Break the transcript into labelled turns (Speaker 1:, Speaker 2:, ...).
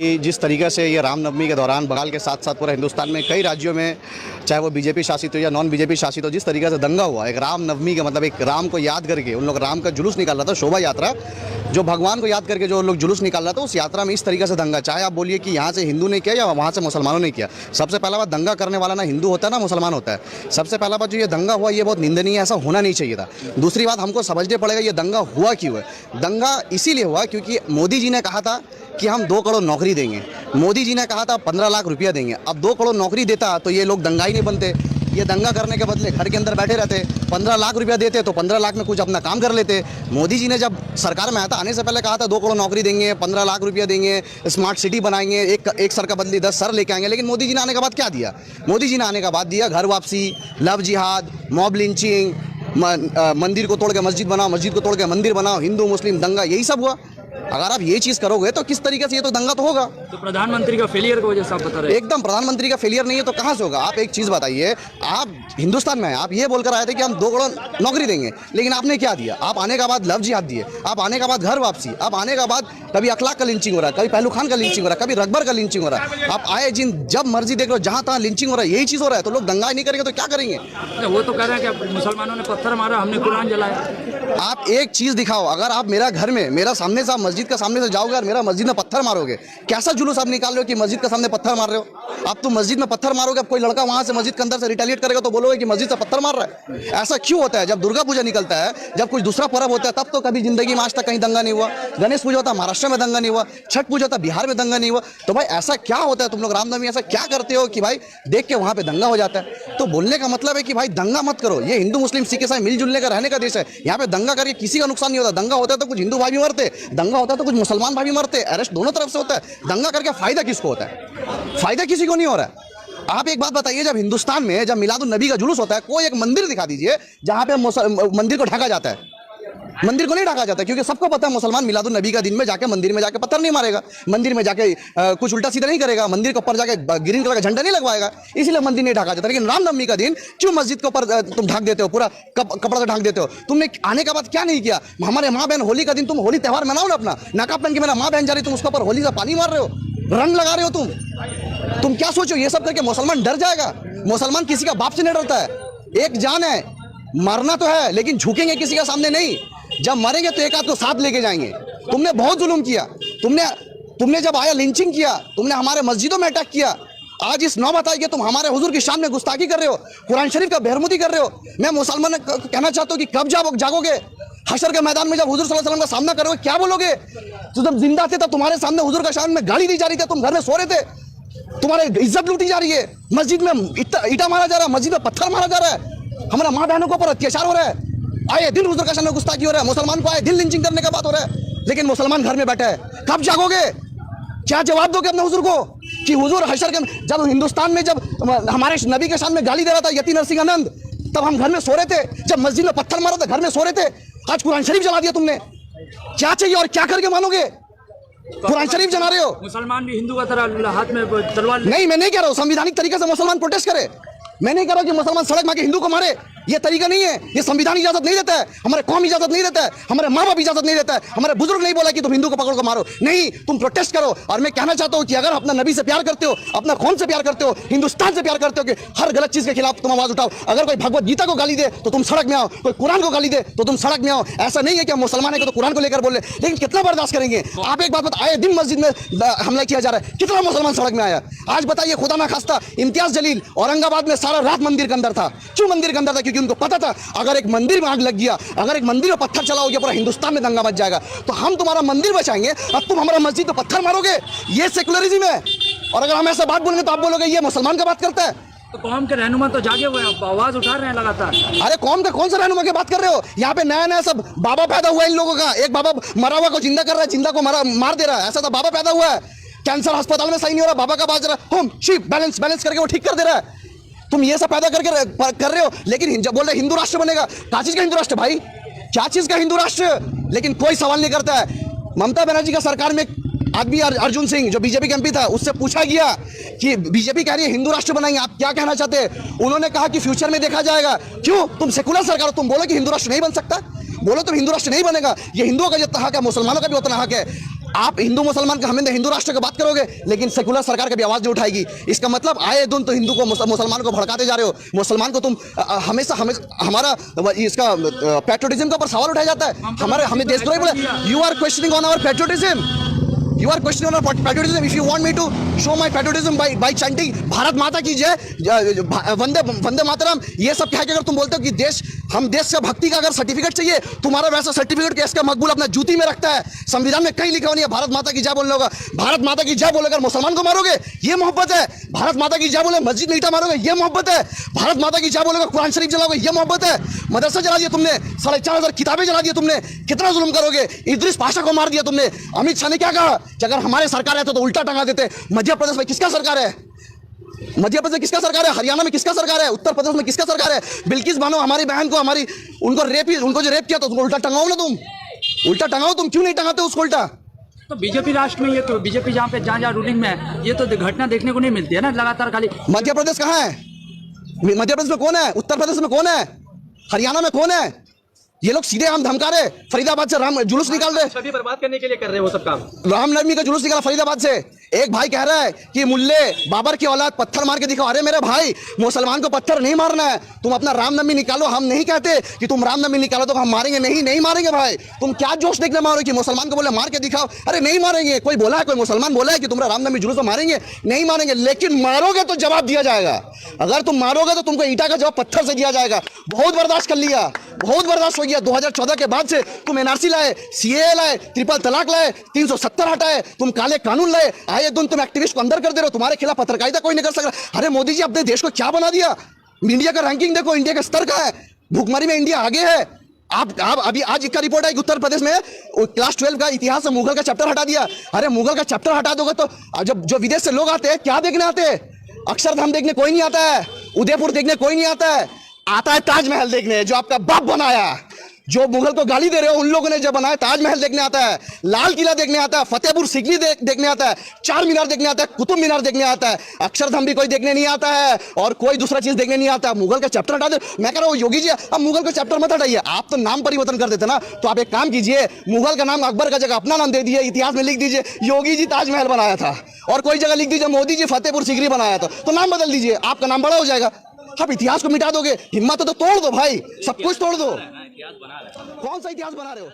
Speaker 1: कि जिस तरीके से ये रामनवमी के दौरान बंगाल के साथ साथ पूरा हिंदुस्तान में कई राज्यों में, चाहे वो बीजेपी शासित हो या नॉन बीजेपी शासित हो, जिस तरीके से दंगा हुआ, एक रामनवमी का मतलब एक राम को याद करके उन लोग राम का जुलूस निकाल रहा था, शोभा यात्रा जो भगवान को याद करके जो लोग जुलूस निकाल रहा था, उस यात्रा में इस तरीके से दंगा, चाहे आप बोलिए कि यहाँ से हिंदू ने किया या वहाँ से मुसलमानों ने किया। सबसे पहला बात, दंगा करने वाला ना हिंदू होता है ना मुसलमान होता है। सबसे पहला बात जो ये दंगा हुआ, ये बहुत निंदनीय है, ऐसा होना नहीं चाहिए था। दूसरी बात, हमको समझने पड़ेगा ये दंगा हुआ क्यों है। दंगा इसीलिए हुआ क्योंकि मोदी जी ने कहा था कि हम 2 करोड़ नौकरी देंगे। मोदी जी ने कहा था 15 लाख रुपया देंगे। अब 2 करोड़ नौकरी देता तो ये लोग दंगा ही नहीं बनते। ये दंगा करने के बदले घर के अंदर बैठे रहते। 15 लाख रुपया देते तो 15 लाख में कुछ अपना काम कर लेते। मोदी जी ने जब सरकार में आया था, आने से पहले कहा था 2 करोड़ नौकरी देंगे, 15 लाख रुपया देंगे, स्मार्ट सिटी बनाएंगे, एक सर का बदले 10 सर लेके आएंगे। लेकिन मोदी जी ने आने के बाद क्या दिया? मोदी जी ने आने के बाद दिया घर वापसी, लव जिहाद, मॉब लिंचिंग, मंदिर को तोड़ के मस्जिद बनाओ, मस्जिद को तोड़ के मंदिर बनाओ, हिंदू मुस्लिम दंगा, यही सब हुआ। अगर आप ये चीज़ करोगे तो किस तरीके से ये तो दंगा तो होगा।
Speaker 2: तो प्रधानमंत्री का फेलियर की वजह से आप बता रहे हैं?
Speaker 1: एकदम प्रधानमंत्री का फेलियर नहीं है तो कहाँ से होगा? आप एक चीज़ बताइए, आप हिंदुस्तान में हैं, आप ये बोलकर आए थे कि हम 2 करोड़ नौकरी देंगे, लेकिन आपने क्या दिया? आप आने के बाद लव जिहाद दिए, आप आने के बाद घर वापसी, आप आने के बाद कभी अखलाक का लिंचिंग हो रहा है, कभी पहलू खान का लिंचिंग हो रहा है, कभी रकबर का लिंचिंग हो रहा है। आप आए जब मर्जी देख लो, जहाँ तहाँ लिंचिंग हो रहा है, यही चीज़ हो रहा है। तो लोग दंगा नहीं करेंगे तो क्या करेंगे?
Speaker 2: वो तो कह रहे हैं कि मुसलमानों ने पत्थर मारा, हमने कुरान जलाया।
Speaker 1: आप एक चीज़ दिखाओ, अगर आप मेरा घर में, मेरा सामने से, आप मस्जिद के सामने से जाओगे और मेरा मस्जिद में पत्थर मारोगे, कैसा जुलूस आप निकाल रहे हो कि मस्जिद के सामने पत्थर मार रहे हो? आप तो मस्जिद में पत्थर मारोगे, अब कोई लड़का वहां से मस्जिद के अंदर से रिटेलिएट करेगा तो बोलोगे कि मस्जिद से पत्थर मार रहा है। ऐसा क्यों होता है? जब दुर्गा पूजा निकलता है, जब कुछ दूसरा पर्व होता है, तब तो कभी जिंदगी में आज तक कहीं दंगा नहीं हुआ। गणेश पूजा होता है महाराष्ट्र में दंगा नहीं हुआ, छठ पूजा होता है बिहार में दंगा नहीं हुआ। तो भाई ऐसा क्या होता है? तुम लोग रामनवमी ऐसा क्या करते हो कि भाई देख के वहां पे दंगा हो जाता है? तो बोलने का मतलब है कि भाई दंगा मत करो। ये हिंदू मुस्लिम सिख ईसाई मिलजुलने का, रहने का देश है। यहाँ पे दंगा करके किसी का नुकसान नहीं होता। दंगा होता है तो कुछ हिंदू भाई भी मरते, दंगा होता है तो कुछ मुसलमान भाई भी मरते, अरेस्ट दोनों तरफ से होता है। दंगा करके फायदा किसको होता है? फायदा किसी को नहीं हो रहा है। आप एक बात बताइए, जब हिंदुस्तान में जब मिलादुन नबी का जुलूस होता है, कोई एक मंदिर दिखा दीजिए जहां पे मंदिर को ढका जाता है। मंदिर को नहीं ढका जाता क्योंकि सबको पता है मुसलमान मिलादुन नबी का दिन में जाके मंदिर में जाके पत्थर नहीं मारेगा, मंदिर में जाके कुछ उल्टा सीधा नहीं करेगा, मंदिर के ऊपर जाके ग्रीन कलर का झंडा नहीं लगवाएगा, इसलिए मंदिर नहीं ढका जाता। लेकिन रामनवमी का दिन क्यों मस्जिद के ऊपर तुम ढक देते हो, पूरा कपड़ा से ढक देते हो? तुमने आने के बाद क्या नहीं किया? हमारे माँ बहन होली का दिन, तुम होली त्यौहार मनाओ ना अपना, नकाब पहन के मेरा माँ बहन जा रही, तुम उसके ऊपर होली का पानी मार रहे हो, रंग लगा रहे हो। तुम क्या सोचो ये सब करके मुसलमान डर जाएगा? मुसलमान किसी का बाप से नहीं डरता है। एक जान है, मरना तो है लेकिन झुकेंगे किसी का सामने नहीं। जब मरेंगे तो एक आध को साथ लेके जाएंगे। तुमने बहुत जुल्म किया, तुमने जब आया लिंचिंग किया, तुमने हमारे मस्जिदों में अटैक किया। आज इस नौबत आई कि तुम हमारे हुजूर की शान में गुस्ताखी कर रहे हो, कुरान शरीफ का बेहरमुदी कर रहे हो। मैं मुसलमान कहना चाहता हूँ कि कब जागोगे? हशर के मैदान में जब हुजूर सल्लल्लाहु अलैहि वसल्लम का सामना करोगे, क्या बोलोगे? तो जब जिंदा थे तब तुम्हारे सामने हुजूर का शान में गाली दी जा रही थी, तुम घर में सो रहे थे, तुम्हारे इज्जत लूटी जा रही है, मस्जिद में ईटा मारा जा रहा है, मस्जिद में पत्थर मारा जा रहा है, हमारा माँ बहनों के ऊपर अत्याचार हो रहा है, आए दिन हुजूर का शान में गुस्ताखी हो रहा है, मुसलमान को आए दिन लिंचिंग करने का बात हो रहा है, लेकिन मुसलमान घर में बैठा है। कब जागोगे? क्या जवाब दोगे अपने हुजूर को कि हुजूर हशर के, जब हिंदुस्तान में जब हमारे नबी के शान में गाली दे रहा था यति नरसिंह आनंद, तब हम घर में सो रहे थे। जब मस्जिद में पत्थर मारा था घर में सो रहे थे। आज कुरान शरीफ जला दिया तुमने। क्या चाहिए और क्या करके मानोगे? कुरान शरीफ जला रहे हो।
Speaker 2: मुसलमान भी हिंदू का तरह हाथ में तलवार
Speaker 1: नहीं, मैं नहीं कह रहा हूँ संविधानिक तरीके से मुसलमान प्रोटेस्ट करे। मैं नहीं कह रहा कि मुसलमान सड़क में हिंदू को मारे, ये तरीका नहीं है। ये संविधान इजाजत नहीं देता है, हमारे कौम इजाजत नहीं देता है, हमारे माँ बाप इजाजत नहीं देता है, हमारे बुजुर्ग नहीं बोला कि तुम हिंदू को पकड़ को मारो। नहीं, तुम प्रोटेस्ट करो। और मैं कहना चाहता हूँ कि अगर अपना नबी से प्यार करते हो, अपना कौम से प्यार करते हो, हिंदुस्तान से प्यार करते हो, कि हर गलत चीज के खिलाफ तुम आवाज उठाओ। अगर कोई भगवत गीता को गाली दे तो तुम सड़क में आओ, कोई कुरान को गाली दे तो तुम सड़क में आओ। ऐसा नहीं है कि हम मुसलमान है तो कुरान को लेकर बोल रहे, लेकिन कितना बर्दाश्त करेंगे? आप एक बात बताइए, दिन मस्जिद में हमला किया जा रहा है, कितना मुसलमान सड़क में आया? आज बताइए, खुदा ना खास्ता इम्तियाज जलील औरंगाबाद में सारा रात मंदिर के अंदर था। क्यों मंदिर के अंदर था? क्योंकि उनको पता था अगर एक मंदिर में आग लग गया, अगर एक मंदिर में पत्थर चला हो गया, पूरा हिंदुस्तान में दंगा मच जाएगा। तो हम तुम्हारा मंदिर बचाएंगे और तुम हमारा मस्जिद में पत्थर मारोगे? ये सेकुलरिज्म है। और अगर हम ऐसा बात बोलेंगे तो आप बोलोगे ये मुसलमान का बात करता है।
Speaker 2: तो कौम के रहनुमा तो जागे हुए हैं, आवाज उठा रहे हैं लगातार।
Speaker 1: अरे कौम का कौन सा रहनुमा की बात कर रहे हो? यहाँ पे नया नया सब बाबा पैदा हुआ है इन लोगों का। एक बाबा मरा हुआ को जिंदा कर रहा है, जिंदा को मार दे रहा है। ऐसा तो बाबा पैदा हुआ है। कैंसर अस्पताल में सही नहीं हो रहा, बाबा का बाज रहा है, होम शिप बैलेंस करके वो ठीक कर दे रहा है। तुम ये सब पैदा करके कर रहे हो, लेकिन जब बोल रहे हिंदू राष्ट्र बनेगा, क्या चीज का हिंदू राष्ट्र भाई? क्या चीज का हिंदू राष्ट्र? लेकिन कोई सवाल नहीं करता है। ममता बनर्जी का सरकार में आदमी अर्जुन सिंह जो बीजेपी के एमपी था, उससे पूछा गया कि बीजेपी कह रही है हिंदू राष्ट्र बनाएंगे, आप क्या कहना चाहते हैं? उन्होंने कहा कि फ्यूचर में देखा जाएगा। क्यों? तुम सेकुलर सरकार हो, तुम बोलो कि हिंदू राष्ट्र नहीं बन सकता, बोलो तुम हिंदू राष्ट्र नहीं बनेगा। ये हिंदुओं का जितना हक है, मुसलमानों का भी उतना हक है। आप हिंदू मुसलमान का, हमें हिंदू राष्ट्र की बात करोगे, लेकिन सेकुलर सरकार कभी आवाज नहीं उठाएगी। इसका मतलब आए दिन तो हिंदू को मुसलमान को भड़काते जा रहे हो। मुसलमान को तुम हमेशा हमारा इसका पैट्रियोटिज्म के ऊपर सवाल उठाया जाता है। हमारे हमें देशद्रोही बोले। You are questioning on our patriotism. You are questioning our patriotism. If you want me to show my patriotism by chanting Bharat माता की जय, वंदे मातरम, ये सब कह के अगर तुम बोलते हो कि देश, हम देश से भक्ति का अगर सर्टिफिकेट चाहिए, तुम्हारा वैसा सर्टिफिकेट कैसे मकबूल अपना जूती में रखता है। संविधान में कहीं लिखा नहीं है भारत माता की जय बोलने होगा। भारत माता की जय बोलेगा मुसलमान को मारोगे, ये मोहब्बत है। भारत माता की जय बोले मस्जिद में ईंटा मारोगे, ये मोहब्बत है। भारत माता की जय बोलेगा कुरान शरीफ जलाओगे, ये मोहब्बत है। मदरसा जला दिया तुमने, 4,500 किताबें जला दी तुमने, कितना जुल्म करोगे। इद्रिस पाशा को मार दिया तुमने। अमित शाह ने क्या कहा कि अगर हमारे सरकार है तो उल्टा टंगा देते। मध्य प्रदेश में किसका सरकार है? मध्य प्रदेश में किसका सरकार है? हरियाणा में किसका सरकार है? उत्तर प्रदेश में किसका सरकार है? बिल्किस बानो हमारी बहन को, उनको जो रेप किया तो उल्टा टंगाओ ना तुम, उल्टा टंगाओ तुम। क्यों नहीं टंगाते उसको उल्टा?
Speaker 2: तो बीजेपी राष्ट्र में ये तो बीजेपी जहाँ रूलिंग में है, ये तो घटना देखने को नहीं मिलती है ना, लगातार खाली।
Speaker 1: मध्य प्रदेश कहाँ है? मध्य प्रदेश में कौन है? उत्तर प्रदेश में कौन है? हरियाणा में कौन है? ये लोग सीधे हम धमका रहे। फरीदाबाद से राम जुलूस निकाल रहे,
Speaker 3: सभी बर्बाद करने के लिए कर रहे हैं वो सब काम।
Speaker 1: रामनवमी का जुलूस निकाला फरीदाबाद से। एक भाई कह रहा है कि मुल्ले बाबर की औलाद पत्थर मार के दिखाओ। अरे मेरे भाई, मुसलमान को पत्थर नहीं मारना है। तुम अपना रामनवमी निकालो। हम नहीं कहते कि तुम रामनवमी निकालो तो हम मारेंगे, नहीं मारेंगे भाई। तुम क्या जोश देखने मारो कि मुसलमान को बोले मार के दिखाओ। अरे नहीं मारेंगे। कोई बोला है, कोई मुसलमान बोला है कि तुम्हारा रामनवमी जुलूस मारेंगे? नहीं मारेंगे। लेकिन मारोगे तो जवाब दिया जाएगा। अगर तुम मारोगे तो तुमको ईंटा का जवाब पत्थर से दिया जाएगा। बहुत बर्दाश्त कर लिया, बहुत बर्दाश्त हो गया। 2014 के बाद से तुम एनआरसी लाए, सीएए लाए, ट्रिपल तलाक लाए, 370 हटाए, तुम काले कानून लाए। आए दिन तुम एक्टिविस्ट को अंदर कर दे रहे हो। तुम्हारे खिलाफ पत्रकारिता कोई नहीं कर सकता। अरे मोदी जी, अपने देश को क्या बना दिया। इंडिया का रैंकिंग देखो, इंडिया का स्तर का है। भूखमरी में इंडिया आगे है। आप अभी आज एक रिपोर्ट आई कि उत्तर प्रदेश में क्लास 12 का इतिहास से मुगल का चैप्टर हटा दिया। अरे मुगल का चैप्टर हटा दोगे तो जब जो विदेश से लोग आते हैं क्या देखने आते हैं? अक्षरधाम देखने कोई नहीं आता है, उदयपुर देखने कोई नहीं आता है। आता है ताजमहल देखने, जो आपका बाप बनाया। जो मुगल को गाली दे रहे हो उन लोगों ने जो बनाया। ताजमहल देखने आता है, लाल किला देखने आता है, फतेहपुर सीकरी देखने आता है, चार मीनार देखने आता है, कुतुब मीनार देखने आता है। अक्षरधाम भी कोई देखने नहीं आता है और कोई दूसरा चीज देखने नहीं आता है। मुगल का चैप्टर हटा दे। मैं कह रहा हूँ योगी जी, अब मुगल का चैप्टर मत हटाइए। आप तो नाम परिवर्तन कर देते ना। तो आप एक काम कीजिए, मुगल का नाम अकबर का जगह अपना नाम दे दीजिए, इतिहास में लिख दीजिए योगी जी ताजमहल बनाया था, और कोई जगह लिख दीजिए मोदी जी फतेहपुर सीकरी बनाया था। तो नाम बदल दीजिए, आपका नाम बड़ा हो जाएगा। आप इतिहास को मिटा दोगे? हिम्मत तो तोड़ दो भाई, सब कुछ तोड़ दो। कौन सा इतिहास बना रहे हो?